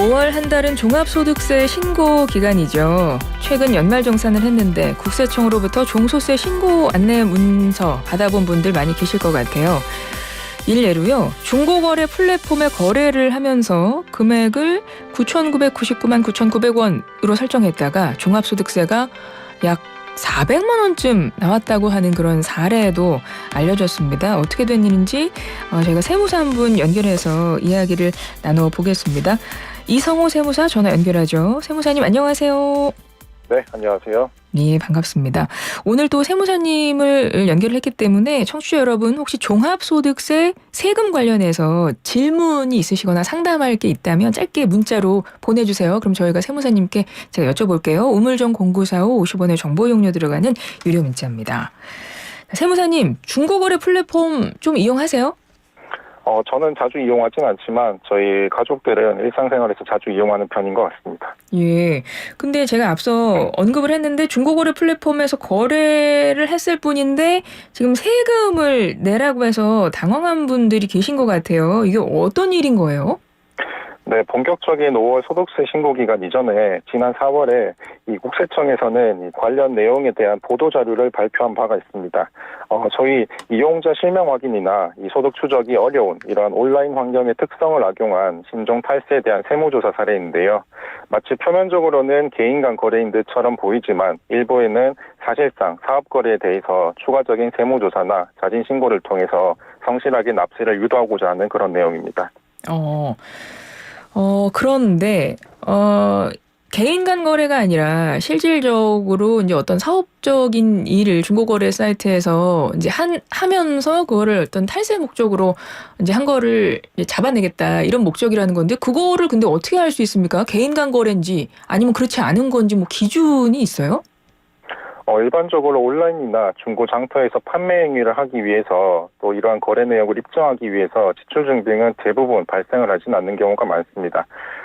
5월 한 달은 종합소득세 신고 기간이죠. 최근 연말정산을 했는데 국세청으로부터 종소세 신고 안내 문서 받아본 분들 많이 계실 것 같아요. 일례로요. 중고거래 플랫폼에 거래를 하면서 금액을 9,999만 9,900원으로 설정했다가 종합소득세가 약 400만 원쯤 나왔다고 하는 그런 사례도 알려졌습니다. 어떻게 된 일인지 저희가 세무사 한 분 연결해서 이야기를 나눠보겠습니다. 이성호 세무사 전화 연결하죠. 세무사님 안녕하세요. 네, 안녕하세요. 네, 반갑습니다. 오늘 또 세무사님을 연결을 했기 때문에 청취자 여러분 혹시 종합소득세 세금 관련해서 질문이 있으시거나 상담할 게 있다면 짧게 문자로 보내주세요. 그럼 저희가 세무사님께 제가 여쭤볼게요. 우물정 0945 50원의 정보 이용료 들어가는 유료 문자입니다. 세무사님, 중고거래 플랫폼 좀 이용하세요? 저는 자주 이용하진 않지만 저희 가족들은 일상생활에서 자주 이용하는 편인 것 같습니다. 예. 근데 제가 앞서 언급을 했는데 중고거래 플랫폼에서 거래를 했을 뿐인데 지금 세금을 내라고 해서 당황한 분들이 계신 것 같아요. 이게 어떤 일인 거예요? 네, 본격적인 5월 소득세 신고 기간 이전에 지난 4월에 이 국세청에서는 이 관련 내용에 대한 보도 자료를 발표한 바가 있습니다. 저희 이용자 실명 확인이나 이 소득 추적이 어려운 이러한 온라인 환경의 특성을 악용한 신종 탈세에 대한 세무조사 사례인데요. 마치 표면적으로는 개인 간 거래인 듯처럼 보이지만 일부에는 사실상 사업 거래에 대해서 추가적인 세무조사나 자진 신고를 통해서 성실하게 납세를 유도하고자 하는 그런 내용입니다. 그런데, 개인 간 거래가 아니라 실질적으로 이제 어떤 사업적인 일을 중고거래 사이트에서 이제 하면서 그거를 어떤 탈세 목적으로 이제 한 거를 이제 잡아내겠다 이런 목적이라는 건데 그거를 근데 어떻게 알 수 있습니까? 개인 간 거래인지 아니면 그렇지 않은 건지 뭐 기준이 있어요? 일반적으로 온라인이나 중고 장터에서 판매 행위를 하기 위해서 또 이러한 거래 내역을 입증하기 위해서 지출 등은 대부분 발생을 하진 않는 경우가 많습니다.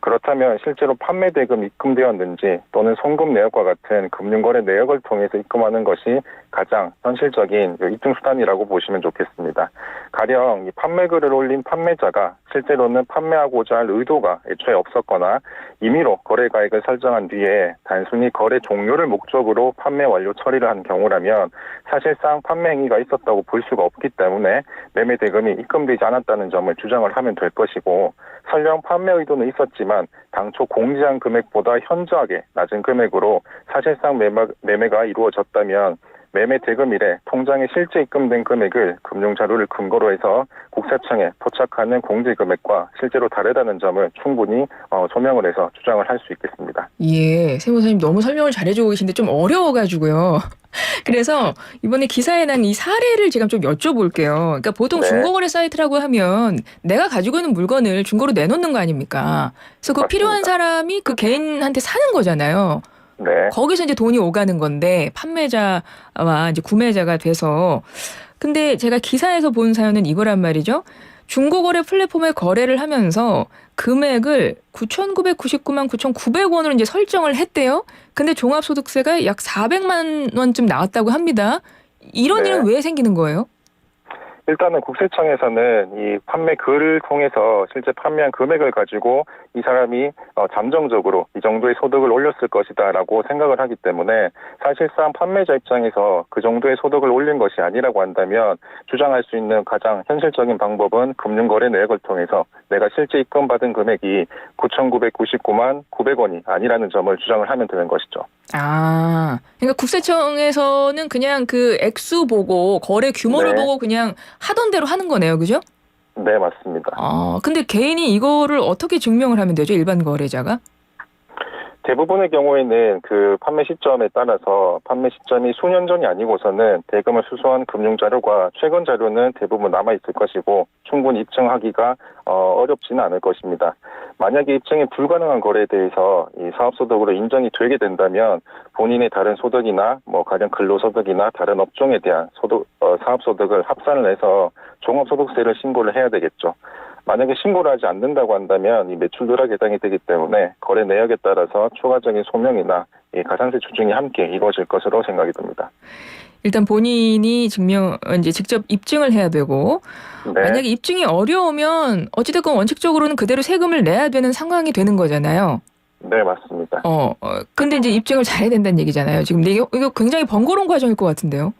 그렇다면 실제로 판매 대금이 입금되었는지 또는 송금 내역과 같은 금융거래 내역을 통해서 입금하는 것이 가장 현실적인 입증 수단이라고 보시면 좋겠습니다. 가령 이 판매글을 올린 판매자가 실제로는 판매하고자 할 의도가 애초에 없었거나 임의로 거래가액을 설정한 뒤에 단순히 거래 종료를 목적으로 판매 완료 처리를 한 경우라면 사실상 판매 행위가 있었다고 볼 수가 없기 때문에 매매 대금이 입금되지 않았다는 점을 주장을 하면 될 것이고, 설령 판매 의도는 있었지만 당초 공지한 금액보다 현저하게 낮은 금액으로 사실상 매매가 이루어졌다면 매매 대금일에 통장에 실제 입금된 금액을 금융자료를 근거로 해서 국세청에 도착하는 공제 금액과 실제로 다르다는 점을 충분히 소명을 해서 주장을 할 수 있겠습니다. 예, 세무사님 너무 설명을 잘해주고 계신데 좀 어려워가지고요. 그래서 이번에 기사에 난 이 사례를 제가 좀 여쭤볼게요. 그러니까 보통 네. 중고거래 사이트라고 하면 내가 가지고 있는 물건을 중고로 내놓는 거 아닙니까? 그래서 그 맞습니다. 필요한 사람이 그 개인한테 사는 거잖아요. 네. 거기서 이제 돈이 오가는 건데 판매자와 이제 구매자가 돼서, 근데 제가 기사에서 본 사연은 이거란 말이죠. 중고거래 플랫폼에 거래를 하면서 금액을 9,999만 9,900원으로 이제 설정을 했대요. 근데 종합소득세가 약 400만 원쯤 나왔다고 합니다. 이런 네. 일은 왜 생기는 거예요? 일단은 국세청에서는 이 판매 글을 통해서 실제 판매한 금액을 가지고 이 사람이 잠정적으로 이 정도의 소득을 올렸을 것이다라고 생각을 하기 때문에 사실상 판매자 입장에서 그 정도의 소득을 올린 것이 아니라고 한다면 주장할 수 있는 가장 현실적인 방법은 금융거래 내역을 통해서 내가 실제 입금받은 금액이 9,999만 900원이 아니라는 점을 주장을 하면 되는 것이죠. 그러니까 국세청에서는 그냥 그 액수 보고 거래 규모를 네. 보고 그냥 하던 대로 하는 거네요. 그죠? 네, 맞습니다. 근데 개인이 이거를 어떻게 증명을 하면 되죠? 일반 거래자가? 대부분의 경우에는 그 판매 시점에 따라서 판매 시점이 수년 전이 아니고서는 대금을 수수한 금융자료가 최근 자료는 대부분 남아있을 것이고 충분히 입증하기가 어렵지는 않을 것입니다. 만약에 입증이 불가능한 거래에 대해서 이 사업소득으로 인정이 되게 된다면 본인의 다른 소득이나 가령 근로소득이나 다른 업종에 대한 사업소득을 합산을 해서 종합소득세를 신고를 해야 되겠죠. 만약에 신고를 하지 않는다고 한다면 이 매출 누락 해당이 되기 때문에 거래 내역에 따라서 추가적인 소명이나 이 가산세 추징이 함께 이루어질 것으로 생각이 듭니다. 일단 본인이 이제 직접 입증을 해야 되고 네, 만약에 입증이 어려우면 어찌됐건 원칙적으로는 그대로 세금을 내야 되는 상황이 되는 거잖아요. 네, 맞습니다. 근데 이제 입증을 잘해야 된다는 얘기잖아요. 지금 이거 굉장히 번거로운 과정일 것 같은데요.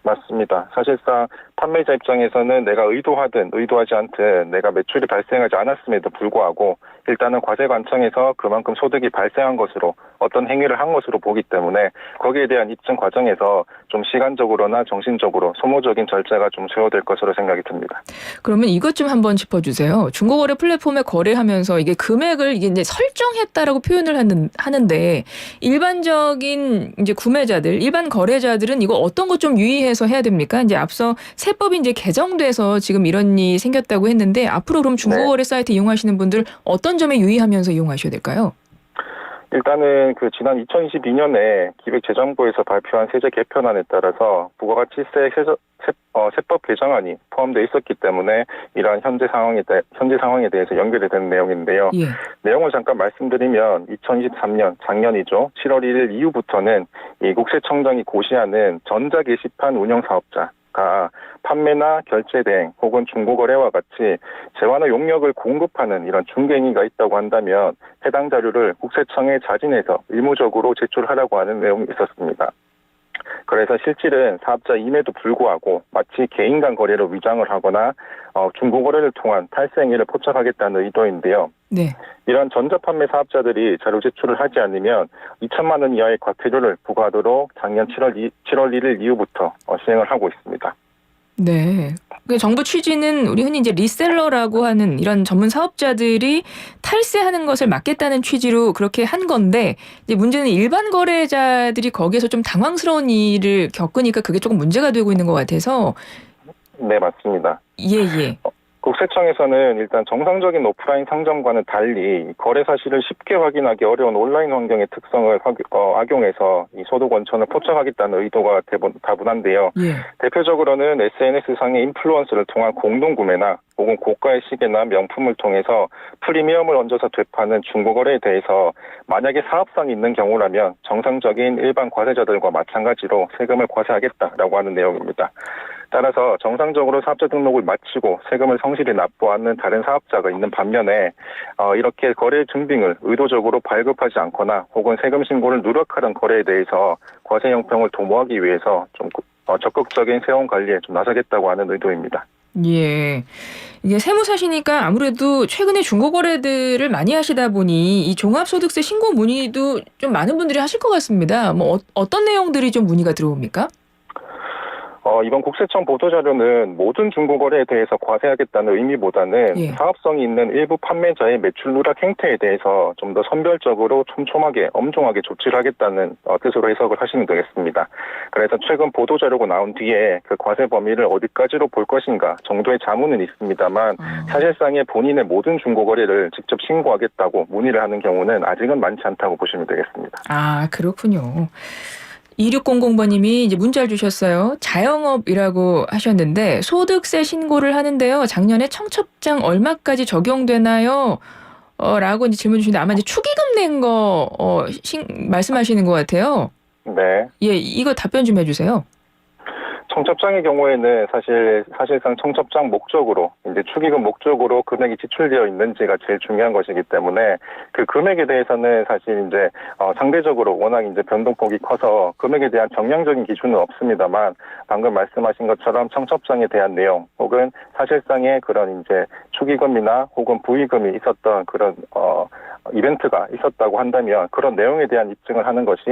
맞습니다. 사실상 판매자 입장에서는 내가 의도하든 의도하지 않든 내가 매출이 발생하지 않았음에도 불구하고 일단은 과세관청에서 그만큼 소득이 발생한 것으로 어떤 행위를 한 것으로 보기 때문에 거기에 대한 입증 과정에서 좀 시간적으로나 정신적으로 소모적인 절차가 좀 소요될 것으로 생각이 듭니다. 그러면 이것 좀 한번 짚어주세요. 중고거래 플랫폼에 거래하면서 이게 금액을 이게 이제 설정했다라고 표현을 하는데 일반적인 이제 구매자들, 일반 거래자들은 이거 어떤 것 좀 유의해서 해야 됩니까? 이제 앞서 세법이 이제 개정돼서 지금 이런 일이 생겼다고 했는데 앞으로 그럼 중고거래 사이트 이용하시는 분들 어떤 점에 유의하면서 이용하셔야 될까요? 일단은 그 지난 2022년에 기획재정부에서 발표한 세제 개편안에 따라서 부가가치세 세법 개정안이 포함되어 있었기 때문에 이러한 현재 상황에 대해서 연결이 되는 내용인데요. 예. 내용을 잠깐 말씀드리면 2023년 작년이죠. 7월 1일 이후부터는 이 국세청장이 고시하는 전자 게시판 운영 사업자가 판매나 결제 대행 혹은 중고거래와 같이 재화나 용역을 공급하는 이런 중개행위가 있다고 한다면 해당 자료를 국세청에 자진해서 의무적으로 제출하라고 하는 내용이 있었습니다. 그래서 실질은 사업자임에도 불구하고 마치 개인 간 거래로 위장을 하거나 중고거래를 통한 탈세행위를 포착하겠다는 의도인데요. 네. 이런 전자판매 사업자들이 자료 제출을 하지 않으면 2천만 원 이하의 과태료를 부과하도록 작년 7월 1일 이후부터 시행을 하고 있습니다. 네. 그 정부 취지는 우리 흔히 이제 리셀러라고 하는 이런 전문 사업자들이 탈세하는 것을 막겠다는 취지로 그렇게 한 건데 이제 문제는 일반 거래자들이 거기에서 좀 당황스러운 일을 겪으니까 그게 조금 문제가 되고 있는 것 같아서 네, 맞습니다. 예. 국세청에서는 일단 정상적인 오프라인 상점과는 달리 거래 사실을 쉽게 확인하기 어려운 온라인 환경의 특성을 악용해서 이 소득 원천을 포착하겠다는 의도가 다분한데요. 예. 대표적으로는 SNS상의 인플루언서를 통한 공동구매나 혹은 고가의 시계나 명품을 통해서 프리미엄을 얹어서 되파는 중고거래에 대해서 만약에 사업상이 있는 경우라면 정상적인 일반 과세자들과 마찬가지로 세금을 과세하겠다라고 하는 내용입니다. 따라서 정상적으로 사업자 등록을 마치고 세금을 성실히 납부하는 다른 사업자가 있는 반면에 이렇게 거래 증빙을 의도적으로 발급하지 않거나 혹은 세금 신고를 누락하는 거래에 대해서 과세 형평을 도모하기 위해서 좀 적극적인 세원 관리에 좀 나서겠다고 하는 의도입니다. 예. 이게 세무사시니까 아무래도 최근에 중고거래들을 많이 하시다 보니 이 종합소득세 신고 문의도 좀 많은 분들이 하실 것 같습니다. 뭐 어떤 내용들이 좀 문의가 들어옵니까? 이번 국세청 보도자료는 모든 중고거래에 대해서 과세하겠다는 의미보다는 예. 사업성이 있는 일부 판매자의 매출 누락 행태에 대해서 좀 더 선별적으로 촘촘하게 엄중하게 조치를 하겠다는 뜻으로 해석을 하시면 되겠습니다. 그래서 최근 보도자료가 나온 뒤에 그 과세 범위를 어디까지로 볼 것인가 정도의 자문은 있습니다만 사실상의 본인의 모든 중고거래를 직접 신고하겠다고 문의를 하는 경우는 아직은 많지 않다고 보시면 되겠습니다. 아, 그렇군요. 2600번님이 이제 문자를 주셨어요. 자영업이라고 하셨는데 소득세 신고를 하는데요. 작년에 청첩장 얼마까지 적용되나요? 라고 이제 질문 주시는데 아마 이제 축의금 낸 거 말씀하시는 것 같아요. 네. 예, 이거 답변 좀 해주세요. 청첩장의 경우에는 사실상 청첩장 목적으로 이제 축의금 목적으로 금액이 지출되어 있는지가 제일 중요한 것이기 때문에 그 금액에 대해서는 사실 이제 상대적으로 워낙 이제 변동폭이 커서 금액에 대한 정량적인 기준은 없습니다만 방금 말씀하신 것처럼 청첩장에 대한 내용 혹은 사실상의 그런 이제 축의금이나 혹은 부의금이 있었던 그런 이벤트가 있었다고 한다면 그런 내용에 대한 입증을 하는 것이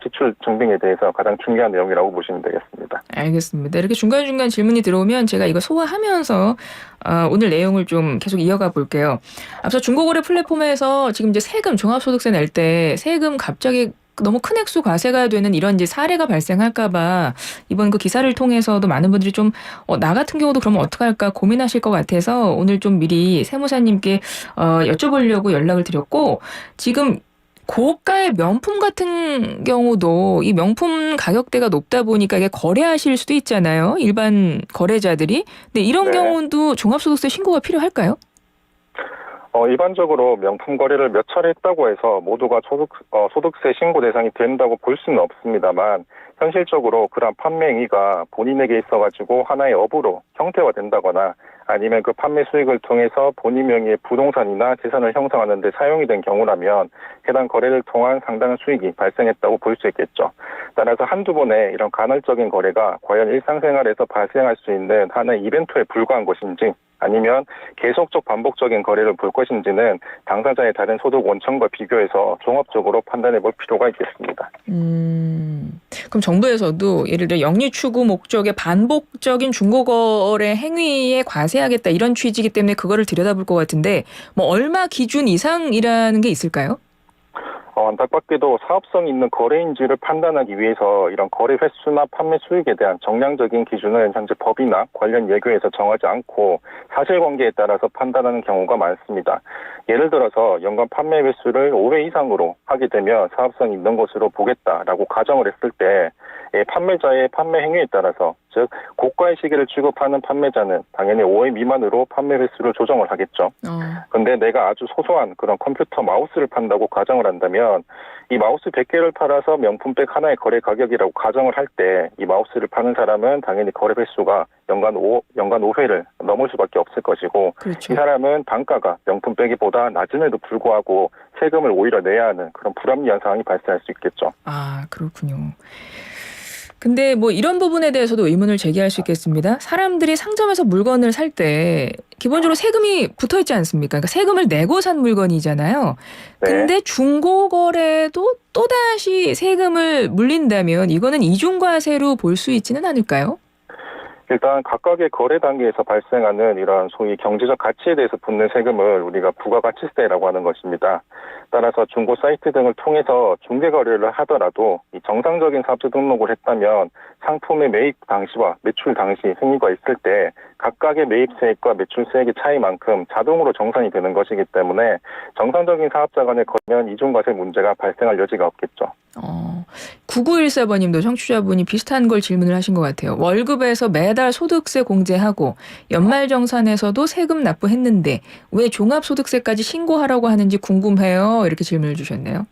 지출 증빙에 대해서 가장 중요한 내용이라고 보시면 되겠습니다. 알겠습니다. 이렇게 중간중간 질문이 들어오면 제가 이거 소화하면서 오늘 내용을 좀 계속 이어가 볼게요. 앞서 중고거래 플랫폼에서 지금 이제 세금 종합소득세 낼 때 세금 갑자기 너무 큰 액수 과세가 되는 이런 이제 사례가 발생할까봐 이번 그 기사를 통해서도 많은 분들이 좀 나 같은 경우도 그러면 어떡할까 고민하실 것 같아서 오늘 좀 미리 세무사님께 여쭤보려고 연락을 드렸고 지금 고가의 명품 같은 경우도 이 명품 가격대가 높다 보니까 이게 거래하실 수도 있잖아요. 일반 거래자들이. 근데 이런 네. 경우도 종합소득세 신고가 필요할까요? 일반적으로 명품 거래를 몇 차례 했다고 해서 모두가 소득세 신고 대상이 된다고 볼 수는 없습니다만 현실적으로 그러한 판매 행위가 본인에게 있어가지고 하나의 업으로 형태화된다거나 아니면 그 판매 수익을 통해서 본인 명의의 부동산이나 재산을 형성하는 데 사용이 된 경우라면 해당 거래를 통한 상당한 수익이 발생했다고 볼 수 있겠죠. 따라서 한두 번의 이런 간헐적인 거래가 과연 일상생활에서 발생할 수 있는 하나의 이벤트에 불과한 것인지 아니면 계속적 반복적인 거래를 볼 것인지는 당사자의 다른 소득 원천과 비교해서 종합적으로 판단해 볼 필요가 있겠습니다. 그럼 정부에서도 예를 들어 영리 추구 목적의 반복적인 중고거래 행위에 과세하겠다 이런 취지이기 때문에 그거를 들여다볼 것 같은데 뭐 얼마 기준 이상이라는 게 있을까요? 안타깝게도 사업성이 있는 거래인지를 판단하기 위해서 이런 거래 횟수나 판매 수익에 대한 정량적인 기준은 현재 법이나 관련 예규에서 정하지 않고 사실관계에 따라서 판단하는 경우가 많습니다. 예를 들어서 연간 판매 횟수를 5회 이상으로 하게 되면 사업성이 있는 것으로 보겠다라고 가정을 했을 때 판매자의 판매 행위에 따라서 즉 고가의 시계를 취급하는 판매자는 당연히 5회 미만으로 판매 횟수를 조정을 하겠죠. 근데 내가 아주 소소한 그런 컴퓨터 마우스를 판다고 가정을 한다면 이 마우스 100개를 팔아서 명품백 하나의 거래 가격이라고 가정을 할 때 이 마우스를 파는 사람은 당연히 거래 횟수가 연간 5회를 넘을 수밖에 없을 것이고 그렇죠. 이 사람은 단가가 명품백이보다 낮음에도 불구하고 세금을 오히려 내야 하는 그런 불합리한 상황이 발생할 수 있겠죠. 아, 그렇군요. 근데 뭐 이런 부분에 대해서도 의문을 제기할 수 있겠습니다. 사람들이 상점에서 물건을 살 때 기본적으로 세금이 붙어 있지 않습니까? 그러니까 세금을 내고 산 물건이잖아요. 네. 근데 중고 거래도 또다시 세금을 물린다면 이거는 이중과세로 볼 수 있지는 않을까요? 일단 각각의 거래 단계에서 발생하는 이런 소위 경제적 가치에 대해서 붙는 세금을 우리가 부가가치세라고 하는 것입니다. 따라서 중고 사이트 등을 통해서 중개 거래를 하더라도 이 정상적인 사업자 등록을 했다면 상품의 매입 당시와 매출 당시 행위가 있을 때 각각의 매입세액과 매출세액의 차이만큼 자동으로 정산이 되는 것이기 때문에 정상적인 사업자 간에 거면 이중과세 문제가 발생할 여지가 없겠죠. 9914번님도 청취자분이 비슷한 걸 질문을 하신 것 같아요. 월급에서 매달 소득세 공제하고 연말정산에서도 세금 납부했는데 왜 종합소득세까지 신고하라고 하는지 궁금해요. 이렇게 질문을 주셨네요.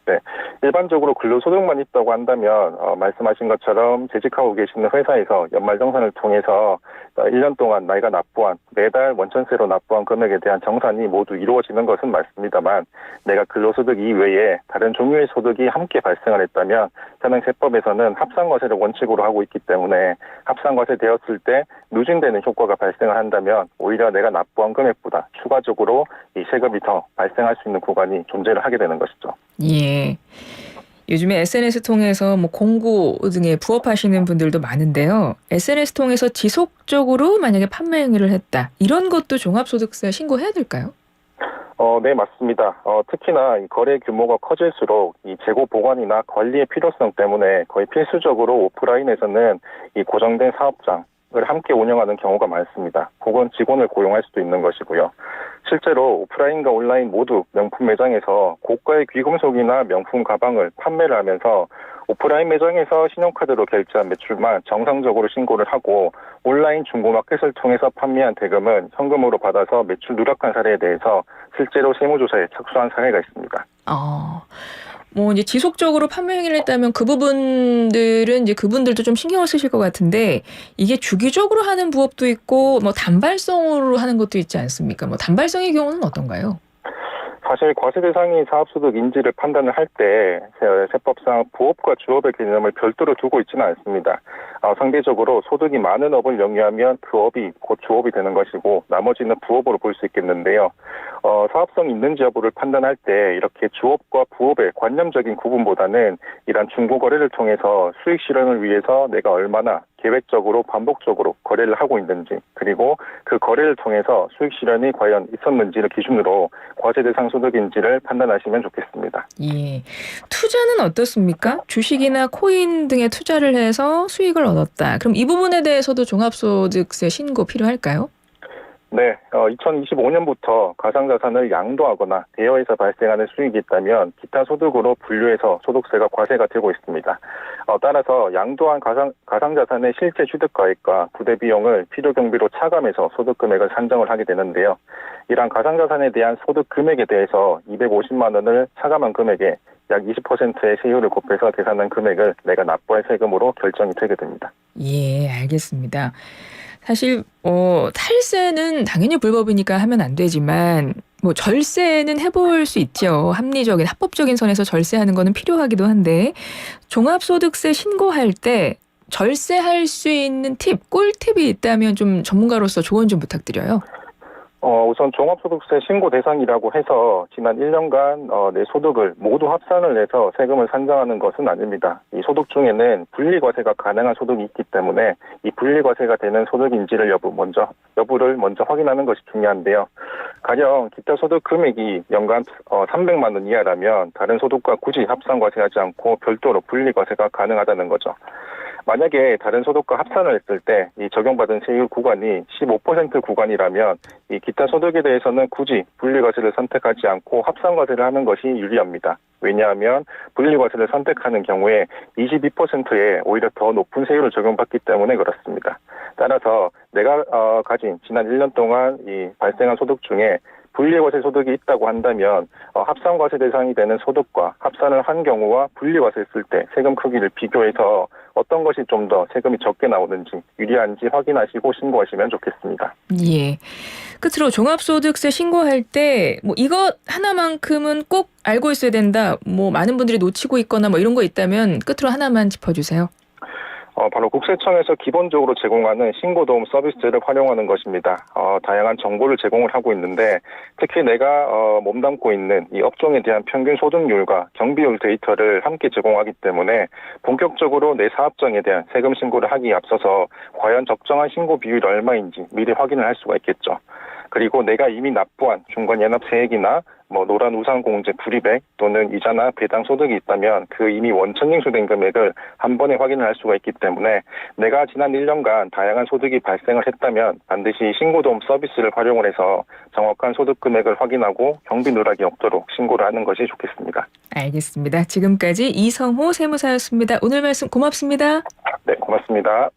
네, 일반적으로 근로소득만 있다고 한다면 말씀하신 것처럼 재직하고 계시는 회사에서 연말정산을 통해서 1년 동안 나이가 납부한 매달 원천세로 납부한 금액에 대한 정산이 모두 이루어지는 것은 맞습니다만 내가 근로소득 이외에 다른 종류의 소득이 함께 발생을 했다면 현행 세법에서는 합산과세를 원칙으로 하고 있기 때문에 합산과세 되었을 때 누진되는 효과가 발생을 한다면 오히려 내가 납부한 금액보다 추가적으로 이 세금이 더 발생할 수 있는 구간이 존재를 하게 되는 것이죠. 예. 요즘에 SNS 통해서 뭐 공고 등에 부업하시는 분들도 많은데요. SNS 통해서 지속적으로 만약에 판매 행위를 했다. 이런 것도 종합소득세 신고해야 될까요? 네, 맞습니다. 특히나 이 거래 규모가 커질수록 이 재고 보관이나 관리의 필요성 때문에 거의 필수적으로 오프라인에서는 이 고정된 사업장을 함께 운영하는 경우가 많습니다. 혹은 직원을 고용할 수도 있는 것이고요. 실제로 오프라인과 온라인 모두 명품 매장에서 고가의 귀금속이나 명품 가방을 판매를 하면서 오프라인 매장에서 신용카드로 결제한 매출만 정상적으로 신고를 하고 온라인 중고마켓을 통해서 판매한 대금은 현금으로 받아서 매출 누락한 사례에 대해서 실제로 세무조사에 착수한 사례가 있습니다. 뭐 이제 지속적으로 판매 행위를 했다면 그 부분들은 이제 그분들도 좀 신경을 쓰실 것 같은데 이게 주기적으로 하는 부업도 있고 뭐 단발성으로 하는 것도 있지 않습니까? 뭐 단발성의 경우는 어떤가요? 사실 과세 대상인 사업소득인지를 판단을 할 때 세법상 부업과 주업의 개념을 별도로 두고 있지는 않습니다. 상대적으로 소득이 많은 업을 영위하면 그 업이 곧 주업이 되는 것이고 나머지는 부업으로 볼 수 있겠는데요. 사업성이 있는지 여부를 판단할 때 이렇게 주업과 부업의 관념적인 구분보다는 이런 중고거래를 통해서 수익 실현을 위해서 내가 얼마나 계획적으로 반복적으로 거래를 하고 있는지 그리고 그 거래를 통해서 수익 실현이 과연 있었는지를 기준으로 과세 대상 소득인지를 판단하시면 좋겠습니다. 예. 투자는 어떻습니까? 주식이나 코인 등에 투자를 해서 수익을 얻었다. 그럼 이 부분에 대해서도 종합소득세 신고 필요할까요? 네, 2025년부터 가상자산을 양도하거나 대여해서 발생하는 수익이 있다면 기타 소득으로 분류해서 소득세가 과세가 되고 있습니다. 따라서 양도한 가상자산의 실제 취득가액과 부대 비용을 필요경비로 차감해서 소득금액을 산정을 하게 되는데요. 이러한 가상자산에 대한 소득 금액에 대해서 250만 원을 차감한 금액에 약 20%의 세율을 곱해서 계산한 금액을 내가 납부할 세금으로 결정이 되게 됩니다. 예, 알겠습니다. 사실 탈세는 당연히 불법이니까 하면 안 되지만 뭐 절세는 해볼 수 있죠. 합리적인 합법적인 선에서 절세하는 거는 필요하기도 한데 종합소득세 신고할 때 절세할 수 있는 팁, 꿀팁이 있다면 좀 전문가로서 조언 좀 부탁드려요. 우선 종합소득세 신고 대상이라고 해서 지난 1년간 내 소득을 모두 합산을 해서 세금을 산정하는 것은 아닙니다. 이 소득 중에는 분리과세가 가능한 소득이 있기 때문에 이 분리과세가 되는 소득인지를 여부를 먼저 확인하는 것이 중요한데요. 가령 기타 소득 금액이 연간 300만 원 이하라면 다른 소득과 굳이 합산과세하지 않고 별도로 분리과세가 가능하다는 거죠. 만약에 다른 소득과 합산을 했을 때 이 적용받은 세율 구간이 15% 구간이라면 이 기타 소득에 대해서는 굳이 분리과세를 선택하지 않고 합산과세를 하는 것이 유리합니다. 왜냐하면 분리과세를 선택하는 경우에 22%에 오히려 더 높은 세율을 적용받기 때문에 그렇습니다. 따라서 내가 가진 지난 1년 동안 이 발생한 소득 중에 분리과세 소득이 있다고 한다면 합산과세 대상이 되는 소득과 합산을 한 경우와 분리과세했을 때 세금 크기를 비교해서 어떤 것이 좀 더 세금이 적게 나오는지 유리한지 확인하시고 신고하시면 좋겠습니다. 예. 끝으로 종합소득세 신고할 때 뭐 이것 하나만큼은 꼭 알고 있어야 된다. 뭐 많은 분들이 놓치고 있거나 뭐 이런 거 있다면 끝으로 하나만 짚어주세요. 바로 국세청에서 기본적으로 제공하는 신고도움 서비스를 활용하는 것입니다. 다양한 정보를 제공을 하고 있는데 특히 내가 몸담고 있는 이 업종에 대한 평균 소득률과 경비율 데이터를 함께 제공하기 때문에 본격적으로 내 사업장에 대한 세금 신고를 하기에 앞서서 과연 적정한 신고 비율이 얼마인지 미리 확인을 할 수가 있겠죠. 그리고 내가 이미 납부한 중간연합 세액이나 노란 우산공제 불이백 또는 이자나 배당 소득이 있다면 그 이미 원천 징수된 금액을 한 번에 확인을 할 수가 있기 때문에 내가 지난 1년간 다양한 소득이 발생을 했다면 반드시 신고도움 서비스를 활용을 해서 정확한 소득 금액을 확인하고 경비 누락이 없도록 신고를 하는 것이 좋겠습니다. 알겠습니다. 지금까지 이성호 세무사였습니다. 오늘 말씀 고맙습니다. 네, 고맙습니다.